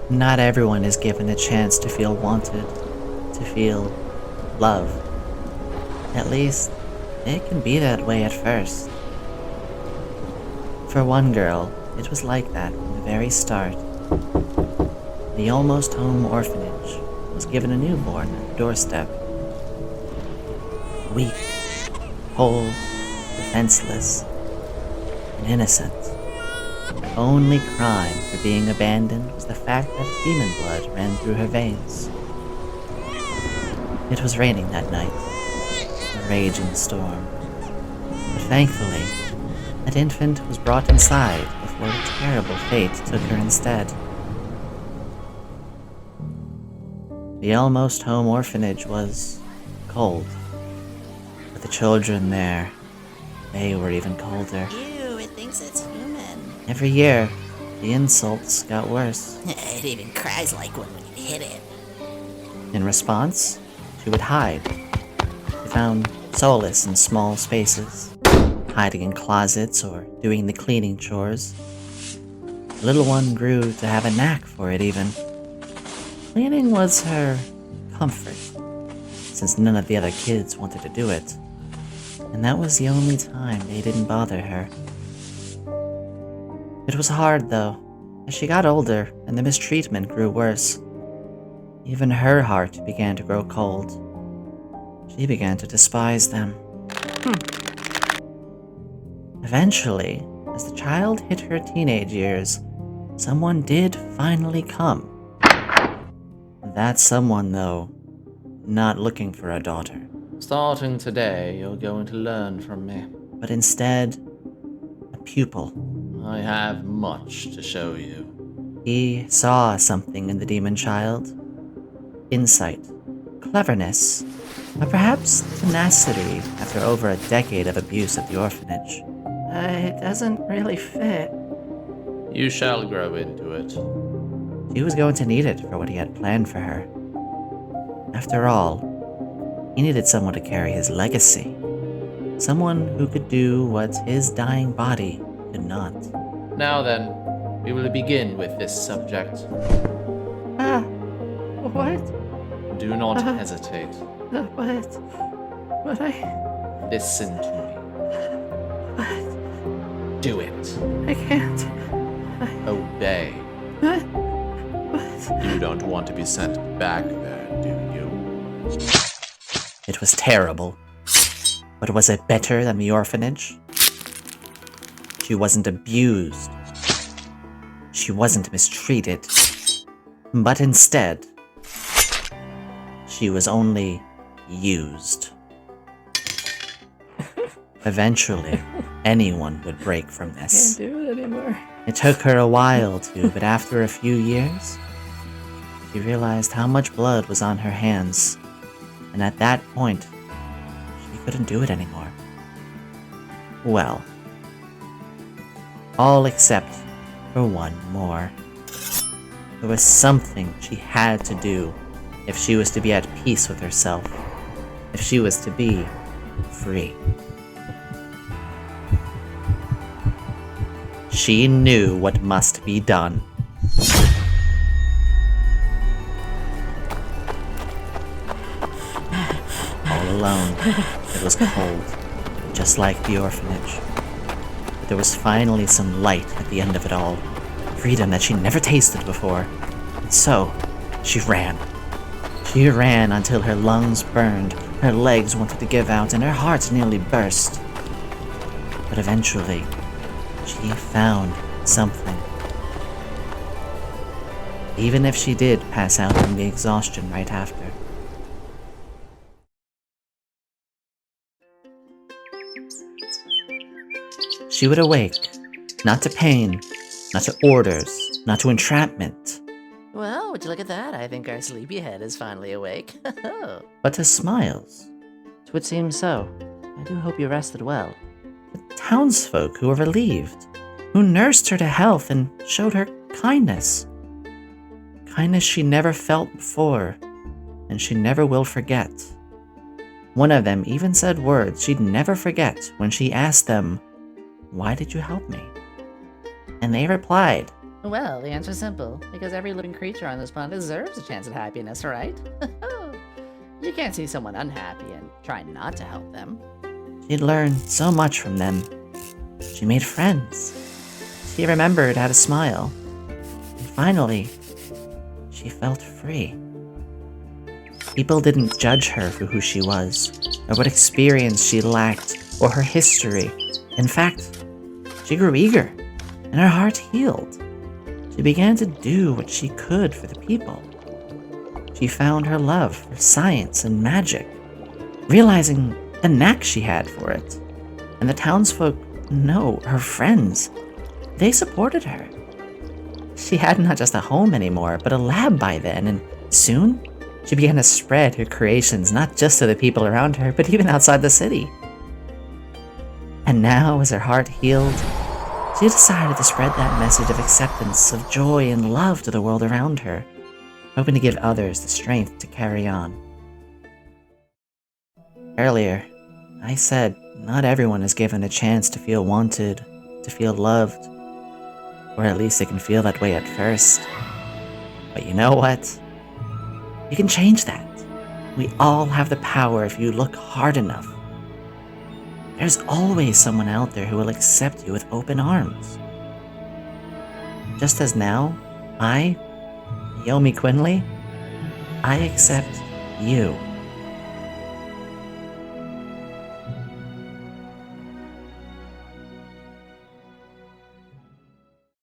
Not everyone is given the chance to feel wanted, to feel love. At least, it can be that way at first. For one girl, it was like that from the very start. The almost home orphanage was given a newborn at the doorstep. Weak, whole, defenseless, and innocent. Her only crime for being abandoned was the fact that demon blood ran through her veins. It was raining that night, a raging storm. But thankfully, that infant was brought inside before a terrible fate took her instead. The almost home orphanage was cold, but the children there, they were even colder. Ew, it thinks it's human. Every year, the insults got worse. It even cries like one when you hit it. In response, she would hide. She found solace in small spaces, hiding in closets or doing the cleaning chores. The little one grew to have a knack for it even. Cleaning was her comfort, since none of the other kids wanted to do it, and that was the only time they didn't bother her. It was hard, though, as she got older and the mistreatment grew worse. Even her heart began to grow cold. She began to despise them. Eventually, as the child hit her teenage years, someone did finally come. That someone, though, not looking for a daughter. Starting today, you're going to learn from me. But instead, a pupil. I have much to show you. He saw something in the demon child. Insight, cleverness, or perhaps tenacity after over a decade of abuse at the orphanage. It doesn't really fit. You shall grow into it. She was going to need it for what he had planned for her. After all, he needed someone to carry his legacy. Someone who could do what his dying body could not. Now then, we will begin with this subject. What? Do not hesitate. But I... Listen to me. What? Do it. I can't. Obey. What? You don't want to be sent back there, do you? It was terrible. But was it better than the orphanage? She wasn't abused. She wasn't mistreated. But instead, she was only used. Eventually, anyone would break from this. Can't do it anymore. It took her a while to, but after a few years, she realized how much blood was on her hands, and at that point, she couldn't do it anymore. Well, all except for one more. There was something she had to do if she was to be at peace with herself, if she was to be free. She knew what must be done. All alone, it was cold, just like the orphanage. But there was finally some light at the end of it all, freedom that she never tasted before. And so, she ran. She ran until her lungs burned, her legs wanted to give out, and her heart nearly burst. But eventually, she found something. Even if she did pass out from the exhaustion right after. She would awake, not to pain, not to orders, not to entrapment, Well, would you look at that? I think our sleepyhead is finally awake. but to smiles. It would seem so. I do hope you rested well. The townsfolk who were relieved, who nursed her to health and showed her kindness. Kindness she never felt before, and she never will forget. One of them even said words she'd never forget when she asked them, "Why did you help me?" And they replied, Well, the answer's simple. Because every living creature on this planet deserves a chance at happiness, right? You can't see someone unhappy and try not to help them. She'd learned so much from them. She made friends. She remembered how to smile. And finally, she felt free. People didn't judge her for who she was, or what experience she lacked, or her history. In fact, she grew eager, and her heart healed. She began to do what she could for the people. She found her love for science and magic, realizing the knack she had for it. And the townsfolk, no, her friends, they supported her. She had not just a home anymore, but a lab by then, and soon she began to spread her creations not just to the people around her, but even outside the city. And now, as her heart healed, she decided to spread that message of acceptance, of joy and love to the world around her, hoping to give others the strength to carry on. Earlier, I said not everyone is given a chance to feel wanted, to feel loved, or at least they can feel that way at first. But you know what? You can change that. We all have the power if you look hard enough. There's always someone out there who will accept you with open arms. Just as now, I, Yomi Quinnley, I accept you.